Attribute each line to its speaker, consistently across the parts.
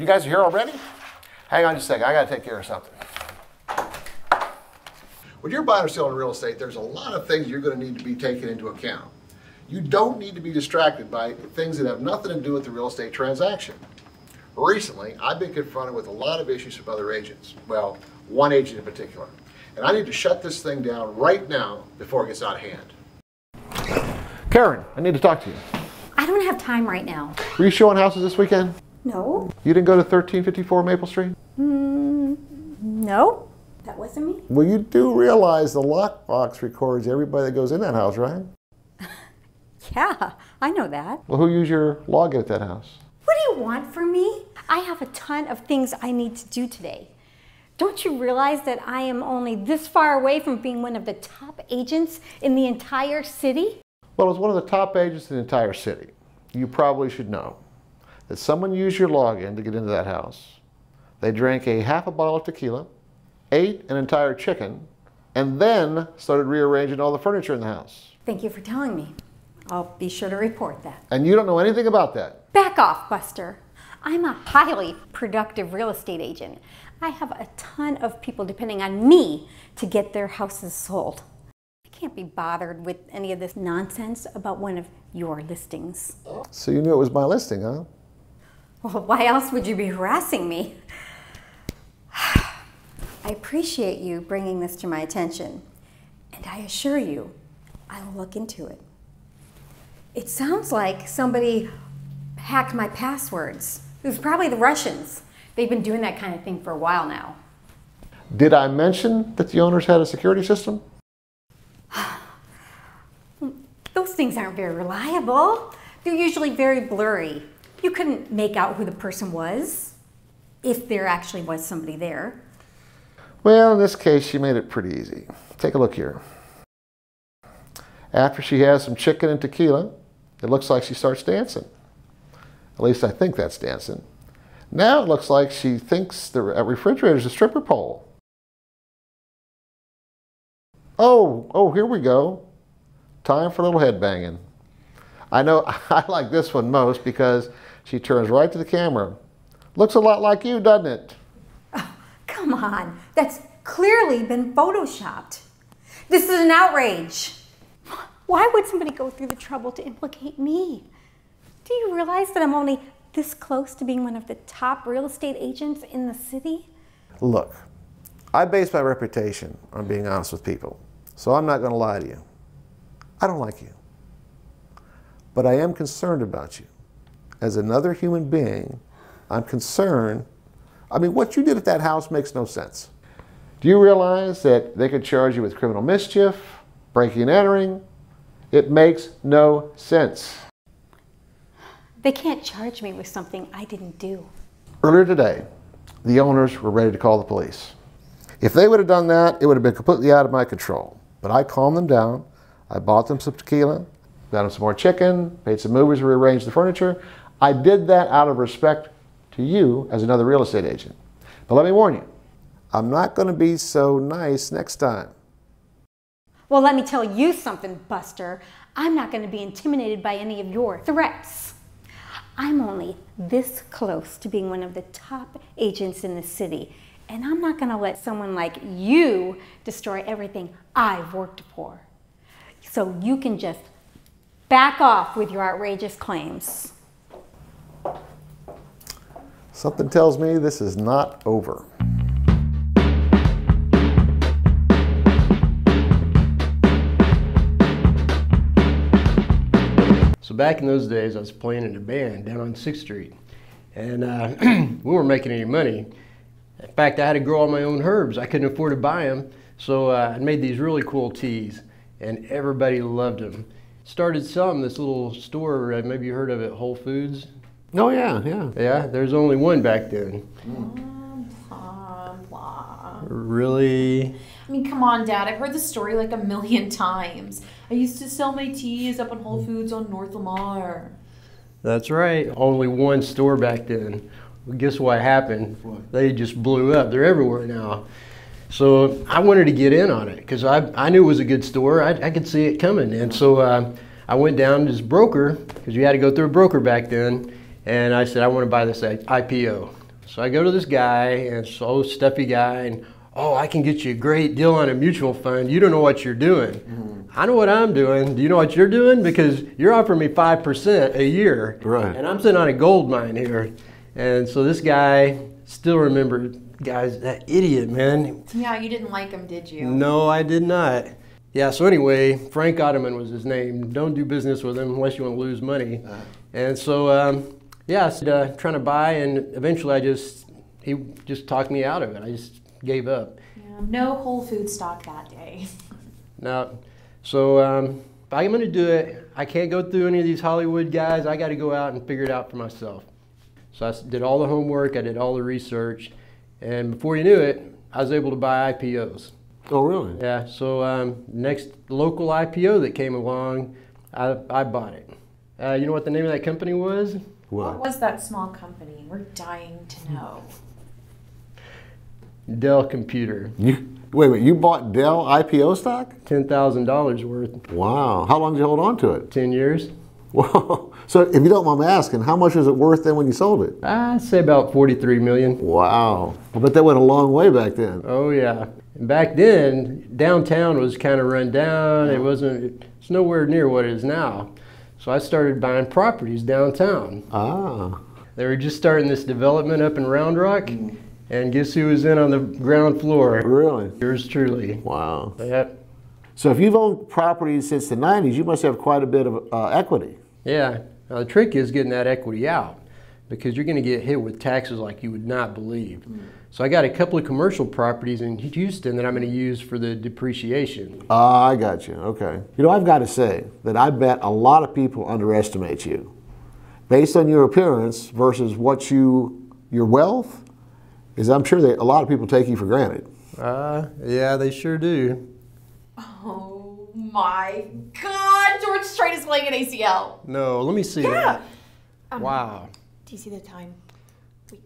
Speaker 1: You guys are here already? Hang on just a second, I gotta take care of something. When you're buying or selling real estate, there's a lot of things you're gonna need to be taken into account. You don't need to be distracted by things that have nothing to do with the real estate transaction. Recently, I've been confronted with a lot of issues from other agents. Well, one agent in particular. And I need to shut this thing down right now before it gets out of hand. Karen, I need to talk to you.
Speaker 2: I don't have time right now.
Speaker 1: Were you showing houses this weekend?
Speaker 2: No.
Speaker 1: You didn't go to 1354 Maple Street?
Speaker 2: No. That wasn't me.
Speaker 1: Well, you do realize the lockbox records everybody that goes in that house, right?
Speaker 2: Yeah, I know that.
Speaker 1: Well, who used your login at that house?
Speaker 2: What do you want from me? I have a ton of things I need to do today. Don't you realize that I am only this far away from being one of the top agents in the entire city?
Speaker 1: Well, as one of the top agents in the entire city, you probably should know that someone used your login to get into that house. They drank a half a bottle of tequila, ate an entire chicken, and then started rearranging all the furniture in the house.
Speaker 2: Thank you for telling me. I'll be sure to report that.
Speaker 1: And you don't know anything about that?
Speaker 2: Back off, Buster. I'm a highly productive real estate agent. I have a ton of people depending on me to get their houses sold. I can't be bothered with any of this nonsense about one of your listings.
Speaker 1: So you knew it was my listing, huh?
Speaker 2: Well, why else would you be harassing me? I appreciate you bringing this to my attention, and I assure you, I will look into it. It sounds like somebody hacked my passwords. It was probably the Russians. They've been doing that kind of thing for a while now.
Speaker 1: Did I mention that the owners had a security system?
Speaker 2: Those things aren't very reliable. They're usually very blurry. You couldn't make out who the person was, if there actually was somebody there.
Speaker 1: Well, in this case, she made it pretty easy. Take a look here. After she has some chicken and tequila, it looks like she starts dancing. At least I think that's dancing. Now it looks like she thinks the refrigerator is a stripper pole. Oh, here we go. Time for a little head banging. I know I like this one most because she turns right to the camera. Looks a lot like you, doesn't it?
Speaker 2: Oh, come on, that's clearly been photoshopped. This is an outrage. Why would somebody go through the trouble to implicate me? Do you realize that I'm only this close to being one of the top real estate agents in the city?
Speaker 1: Look, I base my reputation on being honest with people, so I'm not going to lie to you. I don't like you. But I am concerned about you. As another human being, I'm concerned. I mean, what you did at that house makes no sense. Do you realize that they could charge you with criminal mischief, breaking and entering? It makes no sense.
Speaker 2: They can't charge me with something I didn't do.
Speaker 1: Earlier today, the owners were ready to call the police. If they would have done that, it would have been completely out of my control. But I calmed them down. I bought them some tequila, got them some more chicken, paid some movers to rearrange the furniture. I did that out of respect to you as another real estate agent. But let me warn you, I'm not going to be so nice next time.
Speaker 2: Well, let me tell you something, Buster. I'm not going to be intimidated by any of your threats. I'm only this close to being one of the top agents in the city, and I'm not going to let someone like you destroy everything I've worked for. So you can just back off with your outrageous claims.
Speaker 1: Something tells me this is not over.
Speaker 3: So back in those days, I was playing in a band down on 6th Street, and we weren't making any money. In fact, I had to grow all my own herbs. I couldn't afford to buy them, so I made these really cool teas, and everybody loved them. Started selling this little store, maybe you heard of it, Whole Foods?
Speaker 1: Oh yeah, yeah.
Speaker 3: Yeah, there's only one back then.
Speaker 4: Blah, blah.
Speaker 3: Really?
Speaker 4: I mean, come on, Dad. I've heard the story like a million times. I used to sell my teas up on Whole Foods on North Lamar.
Speaker 3: That's right. Only one store back then. Well, guess what happened? They just blew up. They're everywhere now. So I wanted to get in on it because I knew it was a good store. I could see it coming. And so I went down to this broker, because you had to go through a broker back then, and I said, I want to buy this IPO. So I go to this guy, and so stuffy guy, and oh, I can get you a great deal on a mutual fund. You don't know what you're doing. I know what I'm doing. Do you know what you're doing? Because you're offering me 5% a year.
Speaker 1: Right.
Speaker 3: And I'm sitting on a gold mine here. And so this guy still remembered, guys, that idiot, man.
Speaker 4: Yeah, you didn't like him, did you?
Speaker 3: No, I did not. Yeah, so anyway, Frank Ottoman was his name. Don't do business with him unless you want to lose money. And so, yeah, I was trying to buy, and eventually he just talked me out of it. I just gave up.
Speaker 4: Yeah, no Whole Food stock that day.
Speaker 3: Now, so if I'm going to do it, I can't go through any of these Hollywood guys. I got to go out and figure it out for myself. So I did all the homework, I did all the research, and before you knew it, I was able to buy IPOs.
Speaker 1: Oh, really?
Speaker 3: Yeah, so next local IPO that came along, I bought it. You know what the name of that company was?
Speaker 4: What was that small company? We're dying to know.
Speaker 3: Dell Computer.
Speaker 1: Wait, you bought Dell IPO stock?
Speaker 3: $10,000 worth.
Speaker 1: Wow. How long did you hold on to it?
Speaker 3: 10 years.
Speaker 1: Whoa. So if you don't mind me asking, how much was it worth then when you sold it?
Speaker 3: I'd say about 43 million.
Speaker 1: Wow. I bet that went a long way back then.
Speaker 3: Oh yeah. And back then, downtown was kind of run down. It's nowhere near what it is now. So I started buying properties downtown.
Speaker 1: Ah.
Speaker 3: They were just starting this development up in Round Rock. And guess who was in on the ground floor?
Speaker 1: Really?
Speaker 3: Yours truly.
Speaker 1: Wow.
Speaker 3: Yep.
Speaker 1: So if you've owned properties since the 90s, you must have quite a bit of equity.
Speaker 3: Yeah. Now the trick is getting that equity out, because you're going to get hit with taxes like you would not believe. So I got a couple of commercial properties in Houston that I'm going to use for the depreciation.
Speaker 1: I got you. Okay. You know, I've got to say that I bet a lot of people underestimate you. Based on your appearance versus your wealth, is I'm sure that a lot of people take you for granted.
Speaker 3: Yeah, they sure do.
Speaker 4: Oh my God, George Strait is playing an ACL.
Speaker 3: No, let me see
Speaker 4: Yeah.
Speaker 3: that. Wow.
Speaker 4: Do you see the time?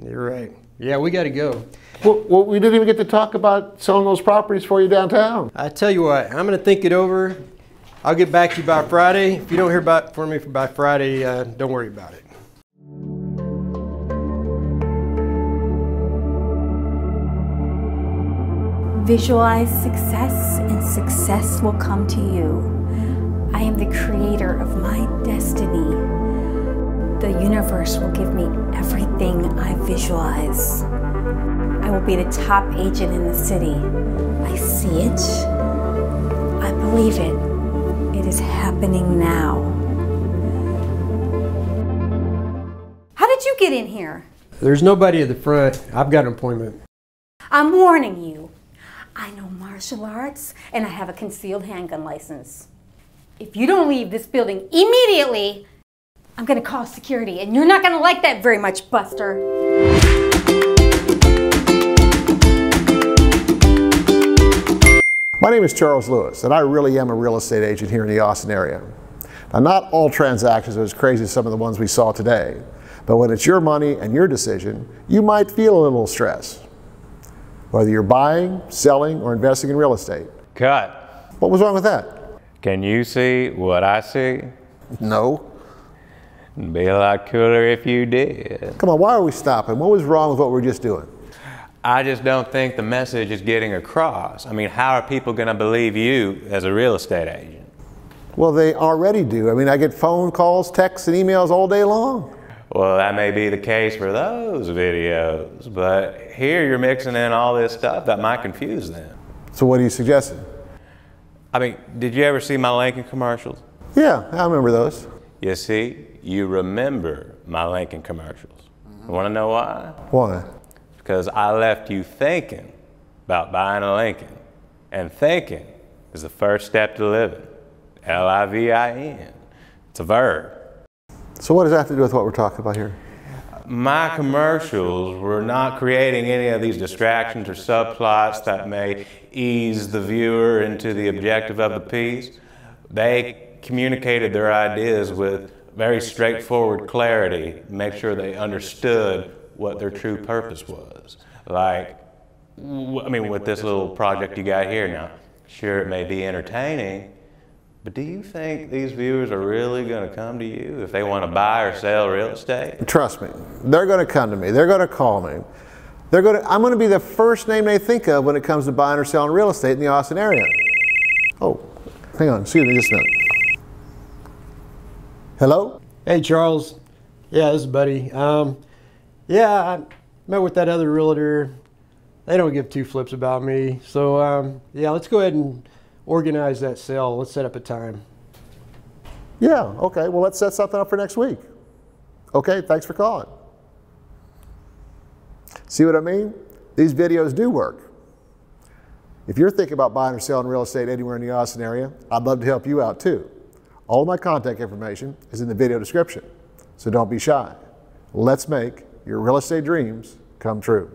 Speaker 3: You're right. Yeah, we got to go.
Speaker 1: Well, we didn't even get to talk about selling those properties for you downtown.
Speaker 3: I tell you what, I'm going to think it over. I'll get back to you by Friday. If you don't hear from me by Friday, don't worry about it.
Speaker 2: Visualize success, and success will come to you. I am the creator of my destiny. The universe will give me everything I visualize. I will be the top agent in the city. I see it. I believe it. It is happening now. How did you get in here?
Speaker 3: There's nobody at the front. I've got an appointment.
Speaker 2: I'm warning you. I know martial arts, and I have a concealed handgun license. If you don't leave this building immediately, I'm gonna call security, and you're not gonna like that very much, Buster.
Speaker 1: My name is Charles Lewis, and I really am a real estate agent here in the Austin area. Now, not all transactions are as crazy as some of the ones we saw today, but when it's your money and your decision, you might feel a little stress. Whether you're buying, selling, or investing in real estate.
Speaker 5: Cut.
Speaker 1: What was wrong with that?
Speaker 5: Can you see what I see?
Speaker 1: No.
Speaker 5: It'd be a lot cooler if you did.
Speaker 1: Come on, why are we stopping? What was wrong with what we were just doing?
Speaker 5: I just don't think the message is getting across. I mean, how are people going to believe you as a real estate agent?
Speaker 1: Well, they already do. I mean, I get phone calls, texts, and emails all day long.
Speaker 5: Well, that may be the case for those videos, but here you're mixing in all this stuff that might confuse them.
Speaker 1: So what are you suggesting?
Speaker 5: I mean, did you ever see my Lincoln commercials?
Speaker 1: Yeah, I remember those.
Speaker 5: You see, you remember my Lincoln commercials. You want to know why?
Speaker 1: Why?
Speaker 5: Because I left you thinking about buying a Lincoln. And thinking is the first step to living. L-I-V-I-N. It's a verb.
Speaker 1: So what does that have to do with what we're talking about here?
Speaker 5: My commercials were not creating any of these distractions or subplots that may ease the viewer into the objective of the piece. They communicated their ideas with very straightforward clarity, make sure they understood what their true purpose was. Like, I mean, with this little project you got here now, sure it may be entertaining, But do you think these viewers are really going to come to you if they want to buy or sell real estate?
Speaker 1: Trust me, they're going to come to me. They're going to call me. I'm going to be the first name they think of when it comes to buying or selling real estate in the Austin area. Oh, hang on, excuse me just a minute. Hello?
Speaker 3: Hey, Charles. Yeah, this is Buddy. Yeah, I met with that other realtor. They don't give two flips about me. So, yeah, let's go ahead and organize that sale. Let's set up a time.
Speaker 1: Yeah, okay, well, let's set something up for next week. Okay, thanks for calling. See what I mean? These videos do work. If you're thinking about buying or selling real estate anywhere in the Austin area, I'd love to help you out too. All of my contact information is in the video description, so don't be shy. Let's make your real estate dreams come true.